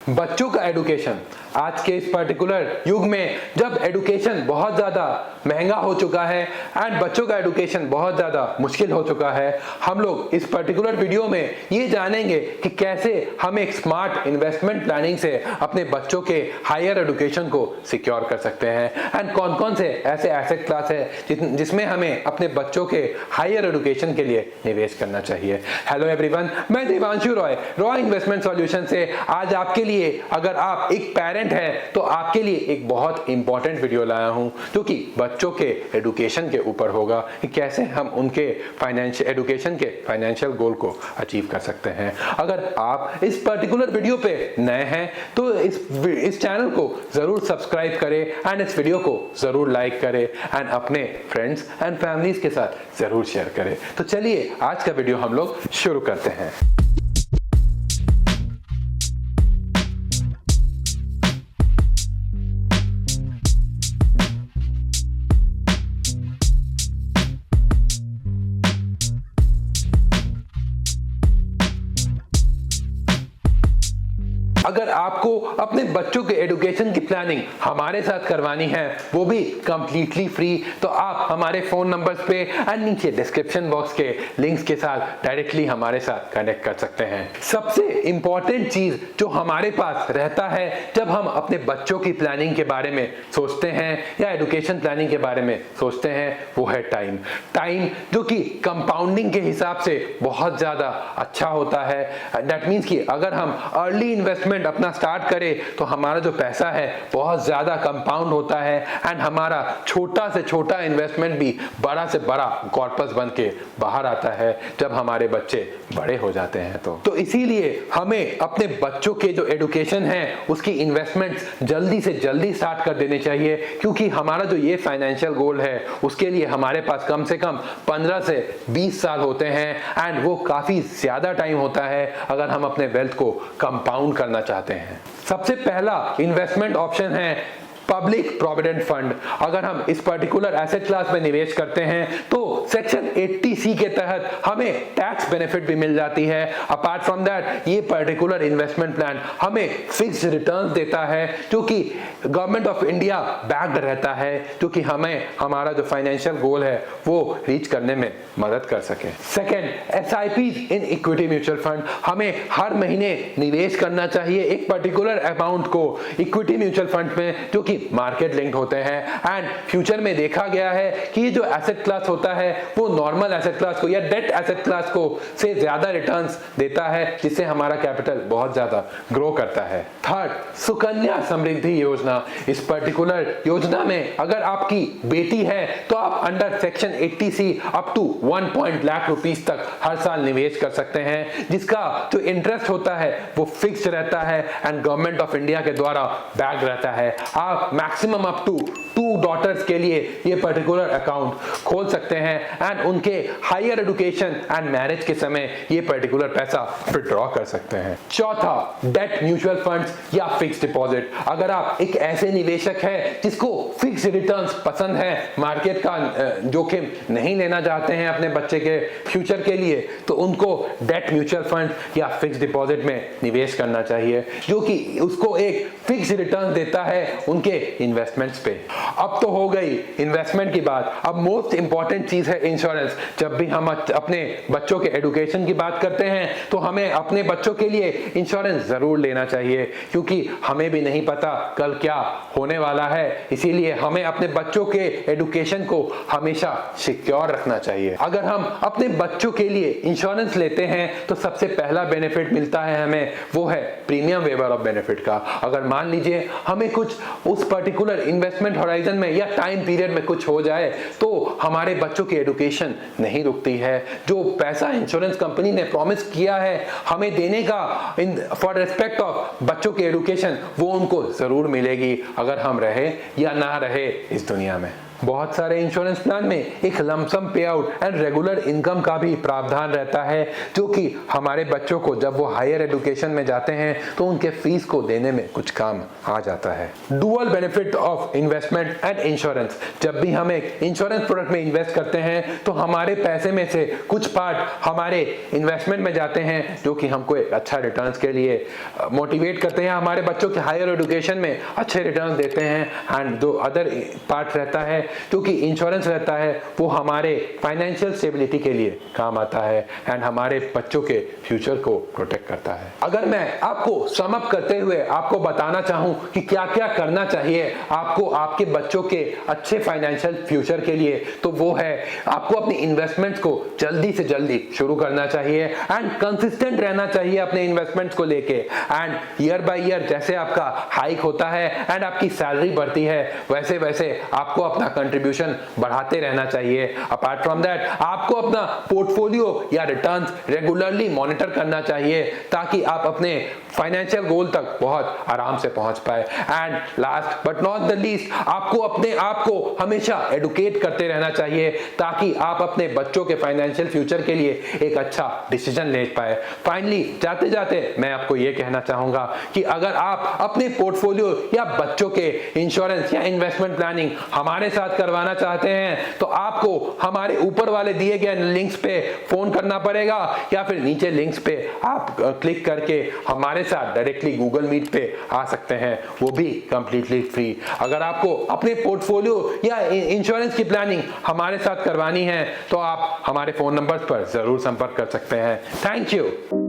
बच्चों का एडुकेशन आज के इस पर्टिकुलर युग में जब एडुकेशन बहुत ज़्यादा महंगा हो चुका है एंड बच्चों का एडुकेशन बहुत ज़्यादा मुश्किल हो चुका है, हम लोग इस पर्टिकुलर वीडियो में ये जानेंगे कि कैसे हम एक स्मार्ट इन्वेस्टमेंट प्लानिंग से अपने बच्चों के हायर एडुकेशन को सिक्योर कर सकते हैं एंड कौन कौन से ऐसे एसेट क्लास है जिसमें हमें अपने बच्चों के हायर एडुकेशन के लिए निवेश करना चाहिए। हेलो एवरीवन, मैं देवांशु रॉय इन्वेस्टमेंट सॉल्यूशन से आज आपके लिए अगर आप एक पेरेंट है तो आपके लिए एक बहुत इंपॉर्टेंट वीडियो लाया हूं जो कि बच्चों के एडुकेशन के ऊपर होगा कि कैसे हम उनके एडुकेशन के फाइनेंशियल गोल को अचीव कर सकते हैं। अगर आप इस पर्टिकुलर वीडियो पे नए हैं तो इस चैनल को जरूर सब्सक्राइब करें एंड इस वीडियो को जरूर लाइक करें एंड अपने फ्रेंड्स एंड फैमिलीज के साथ जरूर शेयर करें। तो चलिए आज का वीडियो हम लोग शुरू करते हैं। अगर आपको अपने बच्चों के एडुकेशन की प्लानिंग हमारे साथ करवानी है, वो भी कंप्लीटली फ्री, तो आप हमारे फोन नंबर्स पे एंड नीचे डिस्क्रिप्शन बॉक्स के लिंक्स के साथ डायरेक्टली हमारे साथ कनेक्ट कर सकते हैं। सबसे इंपॉर्टेंट चीज जो हमारे पास रहता है जब हम अपने बच्चों की प्लानिंग के बारे में सोचते हैं या एडुकेशन प्लानिंग के बारे में सोचते हैं, वो है टाइम जो कि कंपाउंडिंग के हिसाब से बहुत ज्यादा अच्छा होता है। दैट मीन्स कि अगर हम अर्ली इन्वेस्टमेंट अपना स्टार्ट करें तो हमारा जो पैसा है बहुत ज्यादा कंपाउंड होता है एंड हमारा छोटा से छोटा इन्वेस्टमेंट भी बड़ा से बड़ा कॉर्पस बन के बाहर आता है जब हमारे बच्चे बड़े हो जाते हैं। तो इसीलिए हमें अपने बच्चों के जो एडुकेशन है उसकी इन्वेस्टमेंट्स जल्दी से जल्दी स्टार्ट कर देने चाहिए, क्योंकि हमारा जो ये फाइनेंशियल गोल है उसके लिए हमारे पास कम से कम 15 से 20 साल होते हैं एंड वो काफी ज्यादा टाइम होता है अगर हम अपने वेल्थ को कंपाउंड करना चाहते हैं। सबसे पहला इन्वेस्टमेंट ऑप्शन है पब्लिक प्रोविडेंट फंड। अगर हम इस पर्टिकुलर एसेट क्लास में निवेश करते हैं तो सेक्शन 80C के तहत हमें टैक्स बेनिफिट भी मिल जाती है। अपार्ट फ्रॉम दैट ये पर्टिकुलर इन्वेस्टमेंट प्लान हमें फिक्स्ड रिटर्न्स देता है जो कि गवर्नमेंट ऑफ इंडिया बैक्ड रहता है, जो कि हमें हमारा जो फाइनेंशियल गोल है वो रीच करने में मदद कर सके। Second, SIPs in equity mutual fund. हमें हर महीने निवेश करना चाहिए एक पर्टिकुलर अमाउंट को इक्विटी म्यूचुअल फंड में जो कि मार्केट लिंक्ड होते हैं एंड फ्यूचर में देखा गया है कि ये जो एसेट क्लास होता है वो नॉर्मल एसेट क्लास को या डेट एसेट क्लास को से ज्यादा रिटर्न्स देता है, जिससे हमारा कैपिटल बहुत ज्यादा ग्रो करता है। थर्ड, सुकन्या समृद्धि योजना। इस पर्टिकुलर योजना में अगर आपकी बेटी है तो आप under section 80C up to 1 lakh rupees तक हर साल निवेश कर सकते हैं, जिसका जो इंटरेस्ट होता है वो फिक्स्ड रहता है एंड गवर्नमेंट ऑफ इंडिया के द्वारा बैक रहता है। आप मैक्सिमम अप टू 2 डॉटर्स के लिए ये पर्टिकुलर अकाउंट खोल सकते हैं एंड उनके हायर एडुकेशन एंड मैरिज के समय ये पर्टिकुलर पैसा विड्रॉ कर सकते हैं। चौथा, डेट म्यूचुअल फंड्स या फिक्स्ड डिपॉजिट। अगर आप एक ऐसे निवेशक है जिसको फिक्स्ड रिटर्न्स पसंद है, मार्केट का जोखिम नहीं लेना चाहते हैं अपने बच्चे के फ्यूचर के लिए, तो उनको डेट म्यूचुअल फंड या फिक्स्ड डिपॉजिट में निवेश करना चाहिए जो कि उसको एक फिक्स्ड रिटर्न देता है उनके इन्वेस्टमेंट्स पे। अब तो हो गई इन्वेस्टमेंट की बात, अब मोस्ट इंपॉर्टेंट चीज है इंश्योरेंस। जब भी हम अपने बच्चों के एडुकेशन की बात करते हैं तो हमें अपने बच्चों के लिए इंश्योरेंस जरूर लेना चाहिए, क्योंकि हमें भी नहीं पता कल क्या होने वाला है। इसीलिए हमें अपने बच्चों के एडुकेशन को हमेशा सिक्योर रखना चाहिए। अगर हम अपने बच्चों के लिए इंश्योरेंस लेते हैं तो सबसे पहला बेनिफिट मिलता है हमें, वो है प्रीमियम वेवर ऑफ बेनिफिट का। अगर मान लीजिए हमें कुछ उस पर्टिकुलर इन्वेस्टमेंट होराइजन में या टाइम पीरियड में कुछ हो जाए तो हमारे बच्चों की एडुकेशन नहीं रुकती है। जो पैसा इंश्योरेंस कंपनी ने प्रॉमिस किया है हमें देने का फॉर रिस्पेक्ट ऑफ बच्चों की एडुकेशन, वो उनको जरूर मिलेगी अगर हम रहे या ना रहे इस दुनिया में। बहुत सारे इंश्योरेंस प्लान में एक लमसम पे आउट एंड रेगुलर इनकम का भी प्रावधान रहता है, जो कि हमारे बच्चों को जब वो हायर एजुकेशन में जाते हैं तो उनके फीस को देने में कुछ काम आ जाता है। Dual benefit of investment and insurance. जब भी हम एक इंश्योरेंस प्रोडक्ट में इन्वेस्ट करते हैं तो हमारे पैसे में से कुछ पार्ट हमारे इन्वेस्टमेंट में जाते हैं, जो कि हमको एक अच्छा रिटर्न्स के लिए मोटिवेट करते हैं, हमारे बच्चों के हायर एजुकेशन में अच्छे रिटर्न देते हैं। एंड जो अदर पार्ट रहता है जो कि इंश्योरेंस रहता है, वो हमारे फाइनेंशियल स्टेबिलिटी के लिए काम आता है एंड हमारे बच्चों के फ्यूचर को प्रोटेक्ट करता है। अगर मैं आपको सम अप करते हुए आपको बताना चाहूं कि क्या क्या करना चाहिए आपको आपके बच्चों के अच्छे फाइनेंशियल फ्यूचर के लिए, तो वो है आपको अपनी इन्वेस्टमेंट्स को जल्दी से जल्दी शुरू करना चाहिए एंड कंसिस्टेंट रहना चाहिए अपने इन्वेस्टमेंट्स को लेके। एंड ईयर बाय ईयर जैसे आपका हाइक होता है एंड आपकी सैलरी बढ़ती है, वैसे वैसे आपको अपना कंट्रीब्यूशन बढ़ाते रहना चाहिए। अपार्ट फ्रॉम दैट आपको अपना पोर्टफोलियो या रिटर्न्स रेगुलरली मॉनिटर करना चाहिए, ताकि आप अपने फाइनेंशियल गोल तक बहुत आराम से पहुंच पाए। And last but not the least, आपको अपने आप को हमेशा एडुकेट करते रहना चाहिए, ताकि आप अपने बच्चों के फाइनेंशियल फ्यूचर के लिए एक अच्छा डिसीजन ले पाए। फाइनली जाते जाते मैं आपको यह कहना चाहूंगा कि अगर आप अपने पोर्टफोलियो या बच्चों के इंश्योरेंस या इन्वेस्टमेंट प्लानिंग हमारे साथ करवाना चाहते हैं, तो आपको हमारे ऊपर वाले दिए गए लिंक्स पे फोन करना पड़ेगा, या फिर नीचे लिंक्स पे आप क्लिक करके हमारे साथ डायरेक्टली गूगल मीट पे आ सकते हैं, वो भी कंप्लीटली फ्री। अगर आपको अपने पोर्टफोलियो या इंश्योरेंस की प्लानिंग हमारे साथ करवानी है तो आप हमारे फोन नंबर्स पर जरूर संपर्क कर सकते हैं। Thank you.